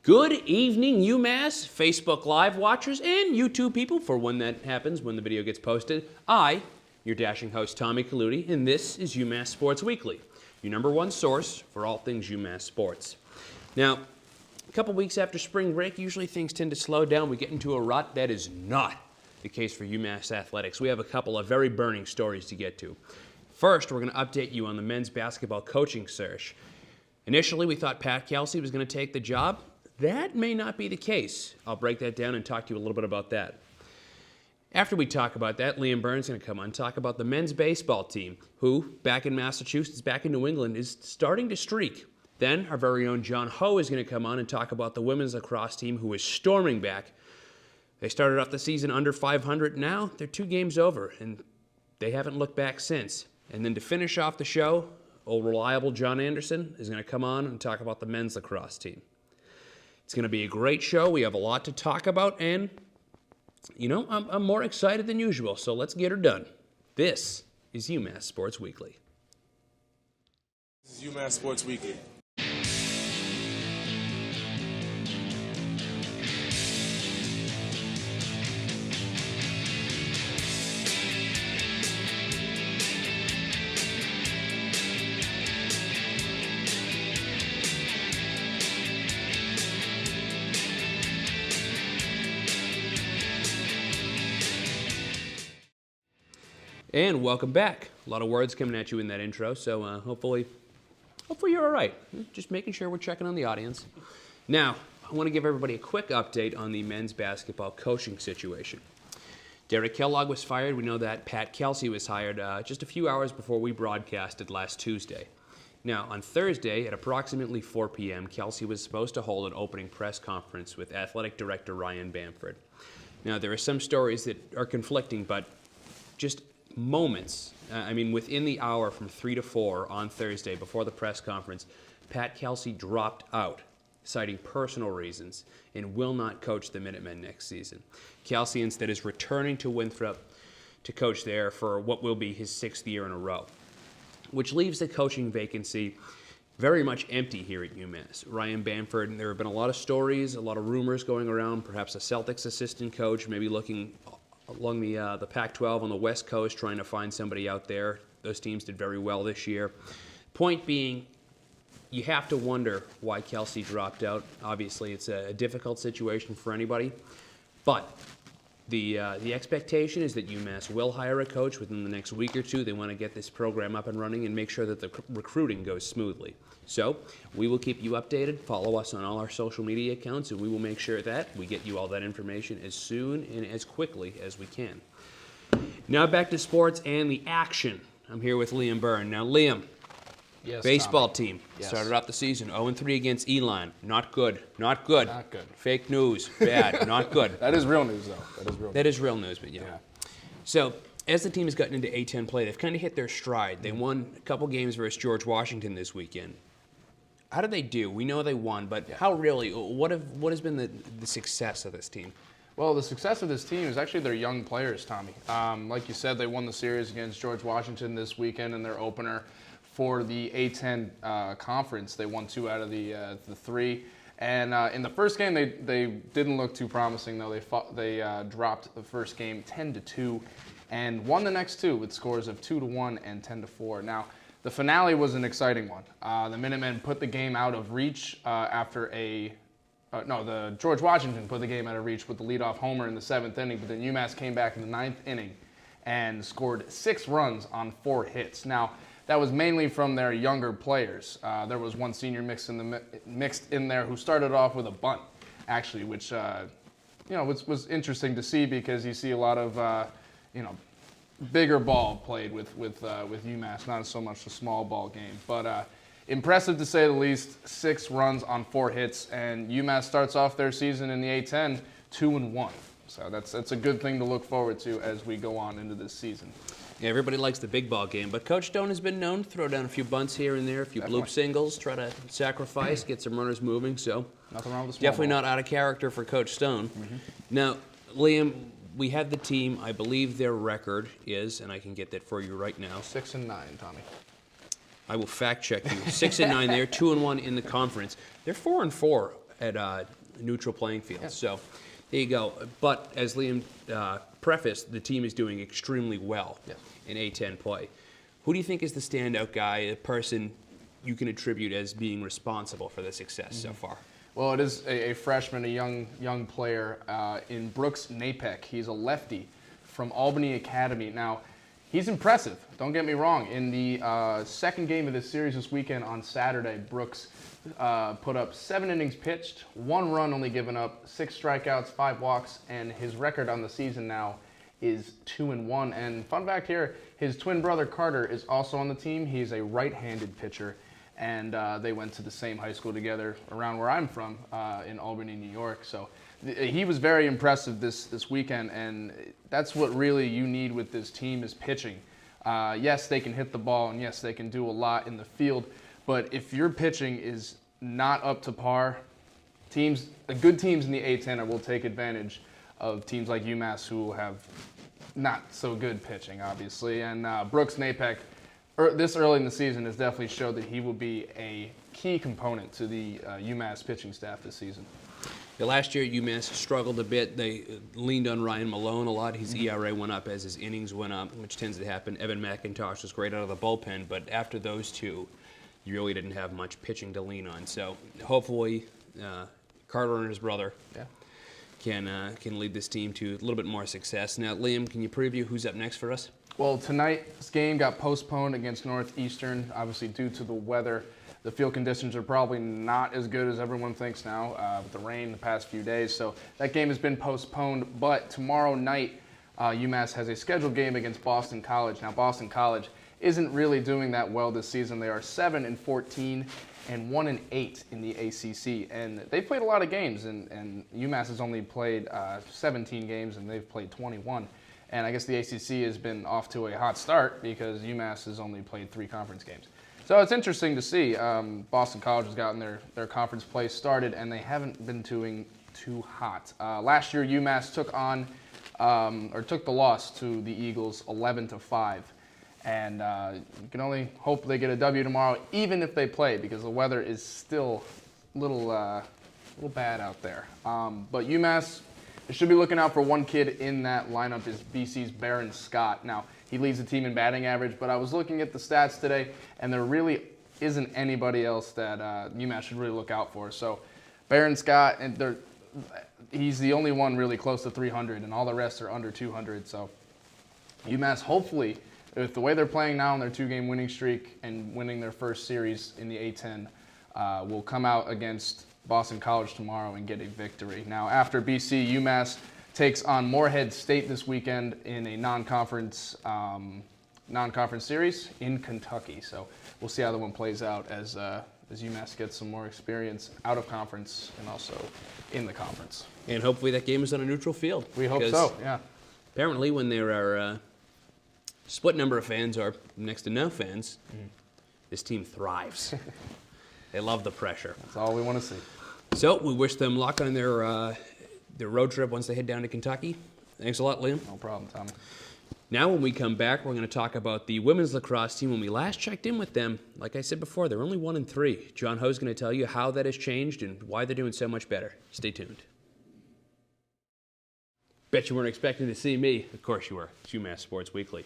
Good evening, UMass, Facebook Live watchers, and YouTube people for when that happens, when the video gets posted. Your dashing host, Tommy Kaludi, and this is UMass Sports Weekly, your number one source for all things UMass sports. Now, a couple weeks after spring break, usually things tend to slow down. We get into a rut. That is not the case for UMass athletics. We have a couple of very burning stories to get to. First, we're going to update you on the men's basketball coaching search. Initially, we thought Pat Kelsey was going to take the job. That may not be the case. I'll break that down and talk to you a little bit about that. After we talk about that, Liam Burns is going to come on and talk about the men's baseball team, who, back in Massachusetts, back in New England, is starting to streak. Then, our very own John Ho is going to come on and talk about the women's lacrosse team, who is storming back. They started off the season under 500. Now, they're 2 games over, and they haven't looked back since. And then to finish off the show, old reliable John Anderson is going to come on and talk about the men's lacrosse team. It's going to be a great show. We have a lot to talk about, and, you know, I'm more excited than usual, so let's get her done. This is UMass Sports Weekly. This is UMass Sports Weekly. And welcome back. A lot of words coming at you in that intro, so hopefully you're all right. Just making sure we're checking on the audience. Now, I want to give everybody a quick update on the men's basketball coaching situation. Derek Kellogg was fired. We know that Pat Kelsey was hired just a few hours before we broadcasted last Tuesday. Now, on Thursday at approximately 4 p.m., Kelsey was supposed to hold an opening press conference with athletic director Ryan Bamford. Now, there are some stories that are conflicting, but just moments, within the hour from 3 to 4 on Thursday before the press conference, Pat Kelsey dropped out, citing personal reasons, and will not coach the Minutemen next season. Kelsey instead is returning to Winthrop to coach there for what will be his 6th year in a row, which leaves the coaching vacancy very much empty here at UMass. Ryan Bamford, and there have been a lot of stories, a lot of rumors going around, perhaps a Celtics assistant coach, maybe looking along the Pac-12 on the West Coast, trying to find somebody out there. Those teams did very well this year. Point being, you have to wonder why Kelsey dropped out. Obviously, it's a difficult situation for anybody, but the expectation is that UMass will hire a coach within the next week or two. They want to get this program up and running and make sure that the recruiting goes smoothly. So we will keep you updated. Follow us on all our social media accounts, and we will make sure that we get you all that information as soon and as quickly as we can. Now back to sports and the action. I'm here with Liam Byrne. Now, Liam, yes, baseball Tommy. team Yes. started off the season 0-3 against Elon. Not good. Not good. Not good. Fake news. Bad. Not good. That is real news, though. That is real news, but yeah. So, as the team has gotten into A10 play, they've kind of hit their stride. They won a couple games versus George Washington this weekend. How did they do? We know they won, but how really? What has been the success of this team? Well, the success of this team is actually their young players, Tommy. Like you said, they won the series against George Washington this weekend in their opener for the A10 conference. They won 2 out of the 3. And in the first game, they didn't look too promising, though. They dropped the first game 10-2 and won the next 2 with scores of 2-1 and 10-4. Now, the finale was an exciting one. The Minutemen put the game out of reach the George Washington put the game out of reach with the leadoff homer in the 7th inning, but then UMass came back in the 9th inning and scored 6 runs on 4 hits. Now, that was mainly from their younger players. There was one senior mixed in there who started off with a bunt, actually, which was interesting to see because you see a lot of bigger ball played with UMass, not so much the small ball game. But impressive to say the least. 6 runs on 4 hits, and UMass starts off their season in the A10 2-1. So that's a good thing to look forward to as we go on into this season. Yeah, everybody likes the big ball game, but Coach Stone has been known to throw down a few bunts here and there, a few bloop singles, try to sacrifice, get some runners moving. So nothing wrong with the small definitely ball. Not out of character for Coach Stone. Now, Liam, we have the team. I believe their record is, and I can get that for you right now. 6-9, Tommy. I will fact check you. 6-9 there, 2-1 in the conference. They're 4-4 at neutral playing field. So there you go. But as Liam prefaced, the team is doing extremely well in A10 play. Who do you think is the standout guy, a person you can attribute as being responsible for the success so far? Well, it is a freshman, a young player in Brooks Napek. He's a lefty from Albany Academy. Now, he's impressive. Don't get me wrong. In the second game of this series this weekend on Saturday, Brooks put up 7 innings pitched, 1 run only given up, 6 strikeouts, 5 walks, and his record on the season now is 2-1. And fun fact here, his twin brother Carter is also on the team. He's a right-handed pitcher, and they went to the same high school together around where I'm from in Albany, New York. So he was very impressive this weekend, and that's what really you need with this team is pitching. Yes, they can hit the ball, and yes, they can do a lot in the field, but if your pitching is not up to par, good teams in the A10 will take advantage of teams like UMass who have not so good pitching, obviously. And Brooks Napek, this early in the season, has definitely showed that he will be a key component to the UMass pitching staff this season. Yeah, last year, UMass struggled a bit. They leaned on Ryan Malone a lot. His ERA went up as his innings went up, which tends to happen. Evan McIntosh was great out of the bullpen, but after those two, you really didn't have much pitching to lean on. So hopefully, Carter and his brother can lead this team to a little bit more success. Now, Liam, can you preview who's up next for us? Well, tonight's game got postponed against Northeastern, obviously due to the weather. The field conditions are probably not as good as everyone thinks now with the rain the past few days. So that game has been postponed. But tomorrow night, UMass has a scheduled game against Boston College. Now, Boston College isn't really doing that well this season. They are 7-14 and 1-8 in the ACC, and they've played a lot of games. And UMass has only played 17 games, and they've played 21. And I guess the ACC has been off to a hot start because UMass has only played 3 conference games. So it's interesting to see. Boston College has gotten their conference play started, and they haven't been doing too hot. Last year, UMass took the loss to the Eagles 11-5. And you can only hope they get a W tomorrow, even if they play, because the weather is still a little bad out there. But UMass should be looking out for one kid in that lineup is BC's Barron Scott. Now, he leads the team in batting average, but I was looking at the stats today, and there really isn't anybody else that UMass should really look out for. So Barron Scott, he's the only one really close to 300, and all the rest are under 200. So UMass, hopefully, with the way they're playing now in their 2-game winning streak and winning their first series in the A10, will come out against Boston College tomorrow and get a victory. Now, after BC, UMass takes on Morehead State this weekend in a non-conference series in Kentucky. So we'll see how that one plays out as UMass gets some more experience out of conference and also in the conference. And hopefully that game is on a neutral field. We hope so, yeah. Apparently when there are split number of fans or next to no fans, this team thrives. They love the pressure. That's all we want to see. So we wish them luck on their road trip once they head down to Kentucky. Thanks a lot, Liam. No problem, Tommy. Now when we come back, we're going to talk about the women's lacrosse team. When we last checked in with them, like I said before, they're only 1-3. John Ho's going to tell you how that has changed and why they're doing so much better. Stay tuned. Bet you weren't expecting to see me. Of course you were. It's UMass Sports Weekly.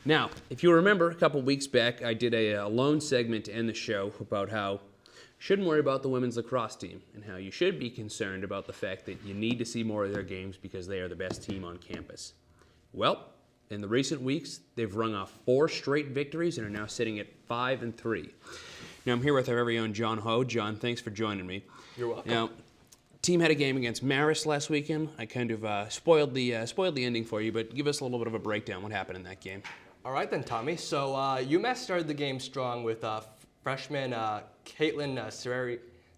Now, if you remember, a couple weeks back, I did a lone segment to end the show about how you shouldn't worry about the women's lacrosse team and how you should be concerned about the fact that you need to see more of their games because they are the best team on campus. Well, in the recent weeks, they've rung off 4 straight victories and are now sitting at 5-3. Now, I'm here with our very own John Ho. John, thanks for joining me. You're welcome. Now, team had a game against Marist last weekend. I kind of spoiled the ending for you, but give us a little bit of a breakdown. What happened in that game? All right then, Tommy. So UMass started the game strong with freshman Caitlin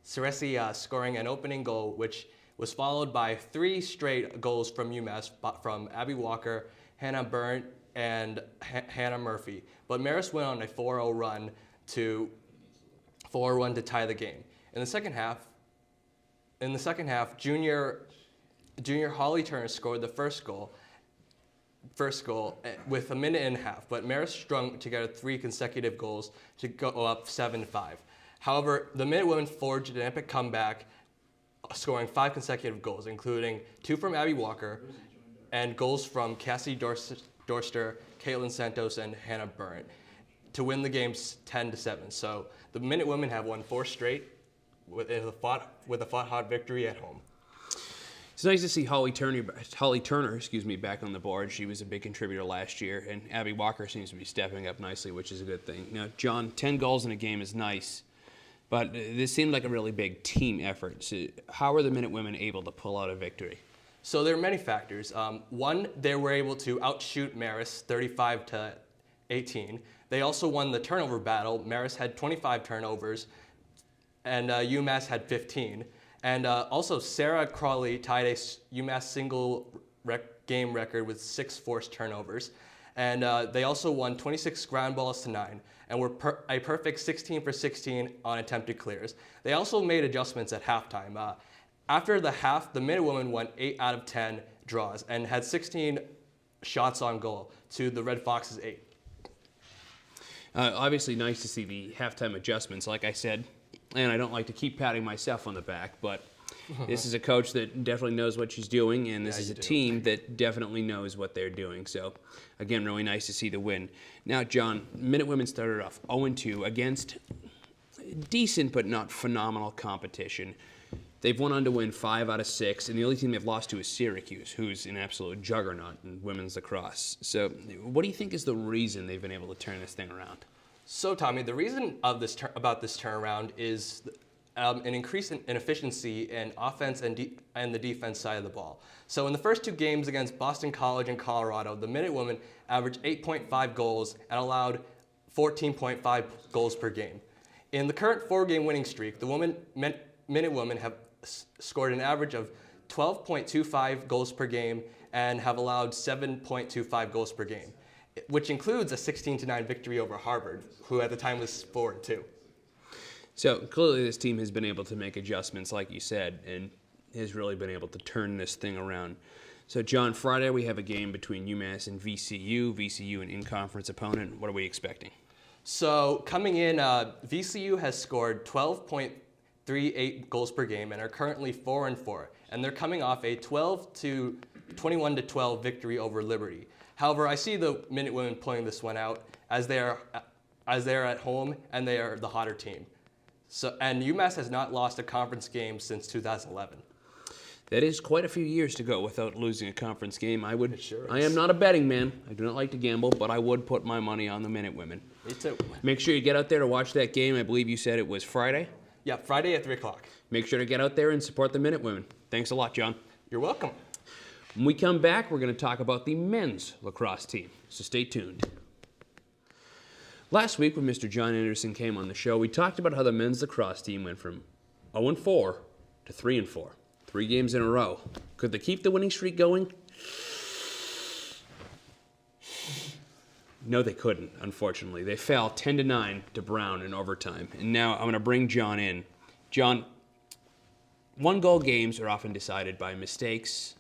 Ceresi scoring an opening goal, which was followed by 3 straight goals from UMass from Abby Walker, Hannah Byrne, and Hannah Murphy. But Marist went on a 4-0 run to tie the game. In the second half, junior Holly Turner scored the first goal with a minute and a half, but Marist strung together 3 consecutive goals to go up 7-5. However, the Minutewomen forged an epic comeback scoring 5 consecutive goals, including 2 from Abby Walker and goals from Cassie Dorster, Caitlin Santos, and Hannah Byrne to win the games 10-7. So the Minutewomen have won 4 straight with a fought-hot victory at home. It's nice to see Holly Turner, back on the board. She was a big contributor last year, and Abby Walker seems to be stepping up nicely, which is a good thing. Now, John, 10 goals in a game is nice, but this seemed like a really big team effort. So how are the Minutewomen able to pull out a victory? So there are many factors. One, they were able to outshoot Marist 35-18. They also won the turnover battle. Marist had 25 turnovers, and UMass had 15. And also, Sarah Crawley tied a UMass single game record with 6 forced turnovers. And they also won 26 ground balls to 9 and were a perfect 16 for 16 on attempted clears. They also made adjustments at halftime. After the half, the Minutewomen won 8 out of 10 draws and had 16 shots on goal to the Red Foxes' 8. Obviously, nice to see the halftime adjustments, like I said. And I don't like to keep patting myself on the back, but this is a coach that definitely knows what she's doing, and this is a team that definitely knows what they're doing. So, again, really nice to see the win. Now, John, Minutewomen started off 0-2 against decent but not phenomenal competition. They've went on to win 5 out of 6, and the only team they've lost to is Syracuse, who's an absolute juggernaut in women's lacrosse. So, what do you think is the reason they've been able to turn this thing around? So, Tommy, the reason about this turnaround is an increase in efficiency in offense and the defense side of the ball. So in the first 2 games against Boston College and Colorado, the Minutewomen averaged 8.5 goals and allowed 14.5 goals per game. In the current 4-game winning streak, the Minutewomen have scored an average of 12.25 goals per game and have allowed 7.25 goals per game, which includes a 16-9 victory over Harvard, who at the time was 4-2. So clearly this team has been able to make adjustments, like you said, and has really been able to turn this thing around. So, John, Friday we have a game between UMass and VCU. VCU, an in-conference opponent. What are we expecting? So coming in, VCU has scored 12.38 goals per game and are currently 4-4, and they're coming off a 21-12 victory over Liberty. However, I see the Minutewomen pulling this one out as they are at home and they are the hotter team. And UMass has not lost a conference game since 2011. That is quite a few years to go without losing a conference game. I Sure am not a betting man. I do not like to gamble, but I would put my money on the Minutewomen. Me too. Make sure you get out there to watch that game. I believe you said it was Friday. Yeah, Friday at 3 o'clock. Make sure to get out there and support the Minutewomen. Thanks a lot, John. You're welcome. When we come back, we're going to talk about the men's lacrosse team, so stay tuned. Last week, when Mr. John Anderson came on the show, we talked about how the men's lacrosse team went from 0-4 to 3-4. 3 games in a row. Could they keep the winning streak going? No, they couldn't, unfortunately. They fell 10-9 to Brown in overtime. And now I'm going to bring John in. John, 1-goal games are often decided by mistakes.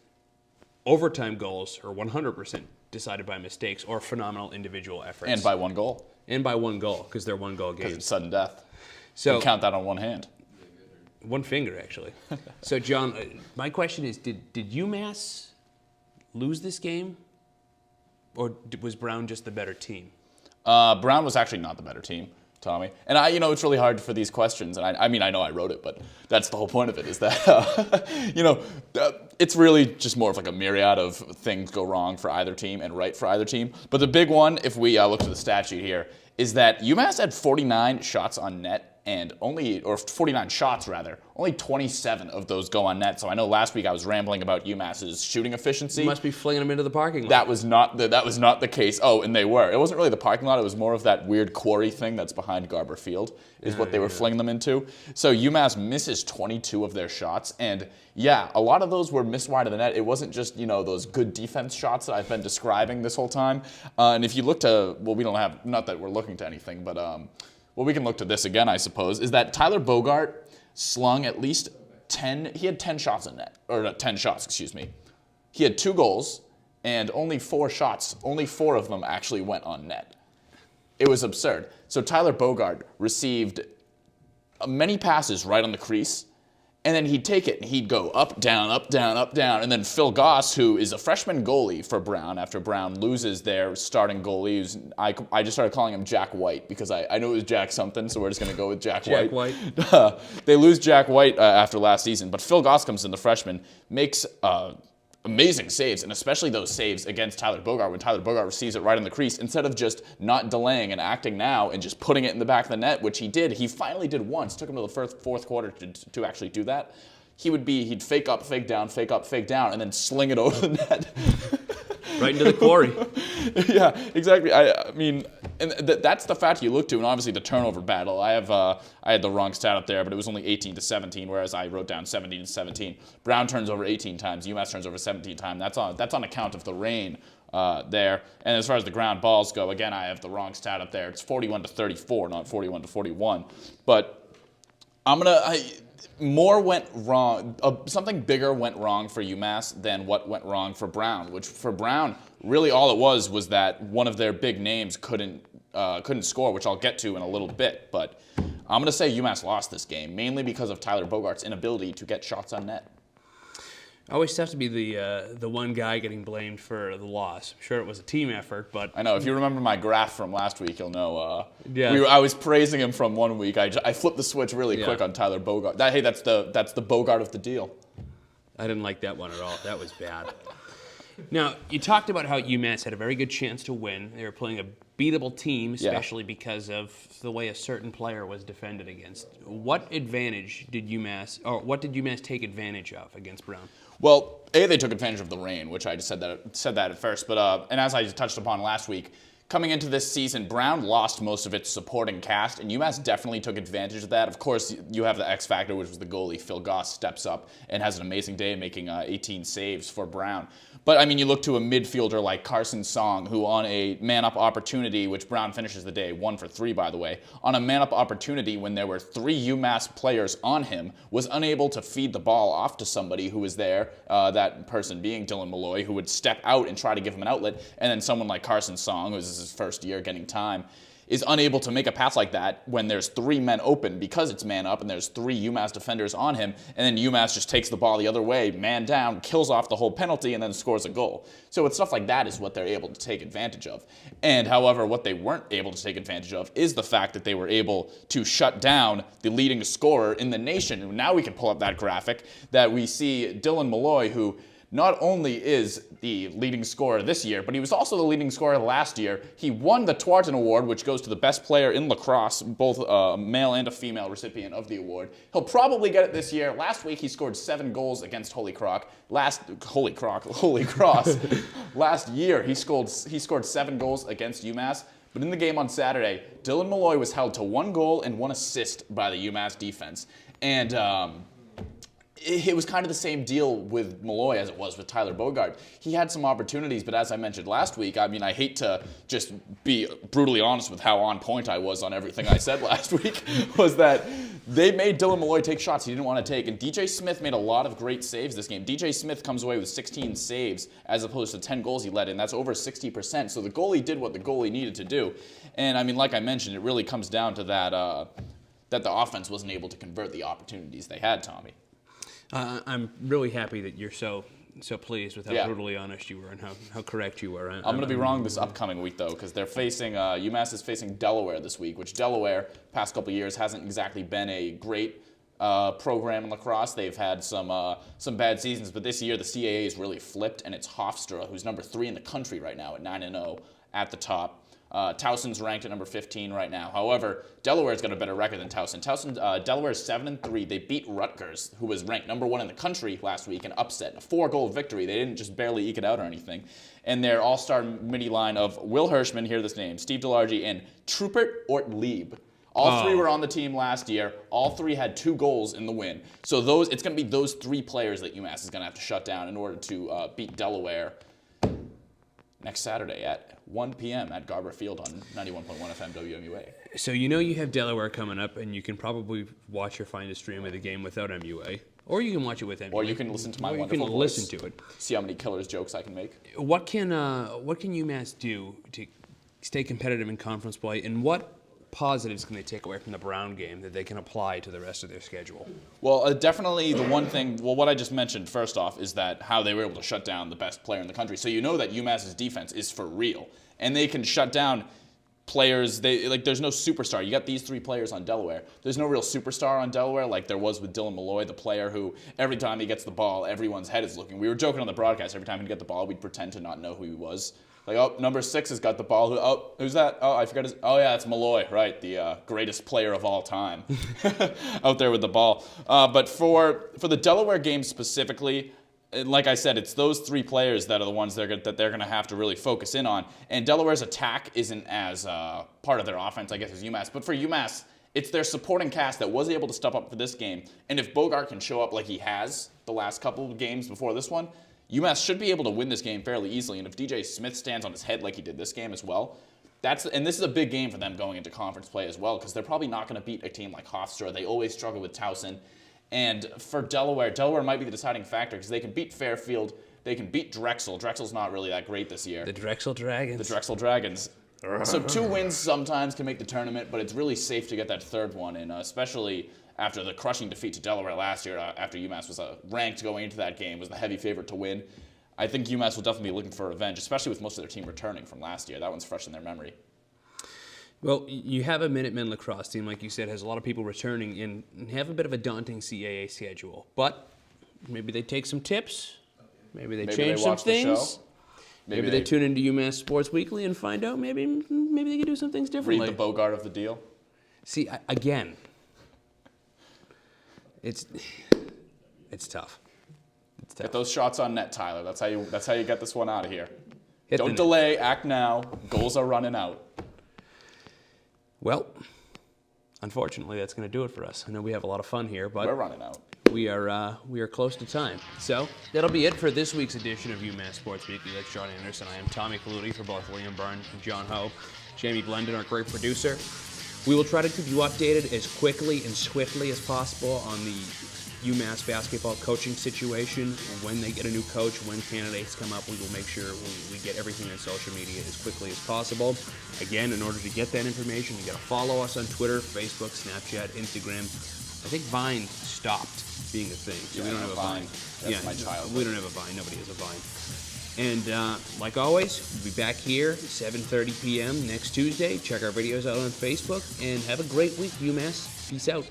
Overtime goals are 100% decided by mistakes or phenomenal individual efforts. And by 1 goal. And by 1 goal, because they're 1-goal games. Because it's sudden death. So you count that on 1 hand. 1 finger, actually. So, John, my question is, did UMass lose this game? Or was Brown just the better team? Brown was actually not the better team, Tommy. And it's really hard for these questions. And I mean, I know I wrote it, but that's the whole point of it, is that, it's really just more of like a myriad of things go wrong for either team and right for either team. But the big one, if we look at the stat sheet here, is that UMass had 49 shots on net and 49 shots rather, only 27 of those go on net. So I know last week I was rambling about UMass's shooting efficiency. You must be flinging them into the parking lot. That was not the case. Oh, and they were. It wasn't really the parking lot. It was more of that weird quarry thing that's behind Garber Field is what they were flinging them into. So UMass misses 22 of their shots. And yeah, a lot of those were missed wide of the net. It wasn't just, those good defense shots that I've been describing this whole time. And if you look to, well, we don't have, not that we're looking to anything, but well, we can look to this again, I suppose, is that Tyler Bogart slung at least 10, he had 10 shots in net, or 10 shots, excuse me. He had 2 goals and only 4 shots, only 4 of them actually went on net. It was absurd. So Tyler Bogart received many passes right on the crease And then he'd take it and he'd go up, down, up, down, up, down. And then Phil Goss, who is a freshman goalie for Brown, after Brown loses their starting goalie, I just started calling him Jack White because I knew it was Jack something, so we're just going to go with Jack White. They lose Jack White after last season, but Phil Goss comes in, the freshman, makes amazing saves, and especially those saves against Tyler Bogart when Tyler Bogart receives it right in the crease. Instead of just not delaying and acting now and just putting it in the back of the net, which he did. He finally did once. Took him to the fourth quarter to actually do that. He'd fake up, fake down, fake up, fake down, and then sling it over the net. Right into the quarry. Yeah, exactly. I mean, and that's the fact you look to, and obviously the turnover battle. I had the wrong stat up there, but it was only 18-17, whereas I wrote down 17-17. Brown turns over 18 times. UMass turns over 17 times. That's on account of the rain there. And as far as the ground balls go, again, I have the wrong stat up there. It's 41-34, not 41-41. But more went wrong. Something bigger went wrong for UMass than what went wrong for Brown, which for Brown, really all it was that one of their big names couldn't score, which I'll get to in a little bit. But I'm going to say UMass lost this game, mainly because of Tyler Bogart's inability to get shots on net. Always tough to be the one guy getting blamed for the loss. I'm sure it was a team effort, but I know. If you remember my graph from last week, you'll know. Yeah. I was praising him from 1 week. I flipped the switch really quick on Tyler Bogart. That's the Bogart of the deal. I didn't like that one at all. That was bad. Now, you talked about how UMass had a very good chance to win. They were playing a beatable team, especially because of the way a certain player was defended against. What did UMass take advantage of against Brown? Well, they took advantage of the rain, which I just said that at first. But and as I touched upon last week, coming into this season, Brown lost most of its supporting cast, and UMass definitely took advantage of that. Of course, you have the X factor, which was the goalie. Phil Goss steps up and has an amazing day, making 18 saves for Brown. But, I mean, you look to a midfielder like Carson Song, who on a man-up opportunity, which Brown finishes the day 1 for 3, by the way, on a man-up opportunity when there were 3 UMass players on him, was unable to feed the ball off to somebody who was there, that person being Dylan Malloy, who would step out and try to give him an outlet, and then someone like Carson Song, who's his first year getting time, is unable to make a pass like that when there's 3 men open because it's man up and there's 3 UMass defenders on him, and then UMass just takes the ball the other way, man down, kills off the whole penalty, and then scores a goal. So with stuff like that is what they're able to take advantage of. And however, what they weren't able to take advantage of is the fact that they were able to shut down the leading scorer in the nation. Now we can pull up that graphic that we see Dylan Malloy, who not only is the leading scorer this year, but he was also the leading scorer last year. He won the Twarton Award, which goes to the best player in lacrosse, both a male and a female recipient of the award. He'll probably get it this year. Last week, he scored 7 goals against Holy Cross. Last year, he scored 7 goals against UMass. But in the game on Saturday, Dylan Malloy was held to 1 goal and 1 assist by the UMass defense. And it was kind of the same deal with Malloy as it was with Tyler Bogart. He had some opportunities, but as I mentioned last week, I mean, I hate to just be brutally honest with how on point I was on everything I said last week, was that they made Dylan Malloy take shots he didn't want to take, and DJ Smith made a lot of great saves this game. DJ Smith comes away with 16 saves as opposed to 10 goals he let in. That's over 60%. So the goalie did what the goalie needed to do. And I mean, like I mentioned, it really comes down to that the offense wasn't able to convert the opportunities they had, Tommy. I'm really happy that you're so pleased with how brutally honest you were and how correct you were. I'm going to be wrong this upcoming week, though, because they're facing UMass is facing Delaware this week, which Delaware, past couple of years, hasn't exactly been a great program in lacrosse. They've had some bad seasons, but this year the CAA is really flipped, and it's Hofstra, who's number 3 in the country right now at 9-0 at the top. Towson's ranked at number 15 right now. However, Delaware's got a better record than Towson. Delaware's 7-3. They beat Rutgers, who was ranked number 1 in the country last week, and upset. A 4-goal victory. They didn't just barely eke it out or anything. And their all-star midi line of Will Hirschman, hear this name, Steve Delargy, and Trupert Ortlieb. All 3 were on the team last year. All 3 had 2 goals in the win. So it's going to be those 3 players that UMass is going to have to shut down in order to beat Delaware next Saturday at 1 p.m. at Garber Field on 91.1 FM WMUA. So you have Delaware coming up, and you can probably watch or find a stream of the game without MUA. Or you can watch it with MUA. Or you can listen to my wonderful voice. Listen to it. See how many killers jokes I can make. What can UMass do to stay competitive in conference play, and what positives can they take away from the Brown game that they can apply to the rest of their schedule? Well, definitely the one thing, what I just mentioned first off is that how they were able to shut down the best player in the country. So you know that UMass's defense is for real. And they can shut down players. There's no superstar. You got these 3 players on Delaware. There's no real superstar on Delaware like there was with Dylan Malloy, the player who every time he gets the ball, everyone's head is looking. We were joking on the broadcast. Every time he'd get the ball, we'd pretend to not know who he was. Like, oh, number 6 has got the ball. Oh, who's that? Oh, I forgot his. Oh, yeah, it's Malloy, right? The greatest player of all time out there with the ball. But for the Delaware game specifically, like I said, it's those 3 players that are the ones that they're going to have to really focus in on. And Delaware's attack isn't as part of their offense, I guess, as UMass. But for UMass, it's their supporting cast that was able to step up for this game. And if Bogart can show up like he has the last couple of games before this one, UMass should be able to win this game fairly easily. And if DJ Smith stands on his head like he did this game as well, and this is a big game for them going into conference play as well, because they're probably not going to beat a team like Hofstra. They always struggle with Towson. And for Delaware might be the deciding factor because they can beat Fairfield. They can beat Drexel. Drexel's not really that great this year. The Drexel Dragons. The Drexel Dragons. So 2 wins sometimes can make the tournament, but it's really safe to get that 3rd one, and especially after the crushing defeat to Delaware last year, after UMass was ranked going into that game, was the heavy favorite to win. I think UMass will definitely be looking for revenge, especially with most of their team returning from last year. That one's fresh in their memory. Well, you have a Minutemen lacrosse team, like you said, has a lot of people returning and have a bit of a daunting CAA schedule. But maybe they take some tips. Maybe they change some things. Maybe they tune into UMass Sports Weekly and find out maybe they can do some things differently. Read the Bogart of the deal. See, again, it's tough. It's tough. Get those shots on net, Tyler. That's how you get this one out of here. Hit Don't delay, act now. Goals are running out. Well, unfortunately, that's going to do it for us. I know we have a lot of fun here, but we're running out. We are close to time. So that'll be it for this week's edition of UMass Sports Weekly. That's John Anderson. I am Tommy Kaludi for both William Byrne and John Ho. Jamie Blenden, our great producer. We will try to keep you updated as quickly and swiftly as possible on the UMass basketball coaching situation. When they get a new coach, when candidates come up, we will make sure we get everything on social media as quickly as possible. Again, in order to get that information, you got to follow us on Twitter, Facebook, Snapchat, Instagram. I think Vine stopped being a thing, so we don't have a Vine. That's my child. We don't have a Vine. Nobody has a Vine. And like always, we'll be back here 7:30 p.m. next Tuesday. Check our videos out on Facebook, and have a great week, UMass. Peace out.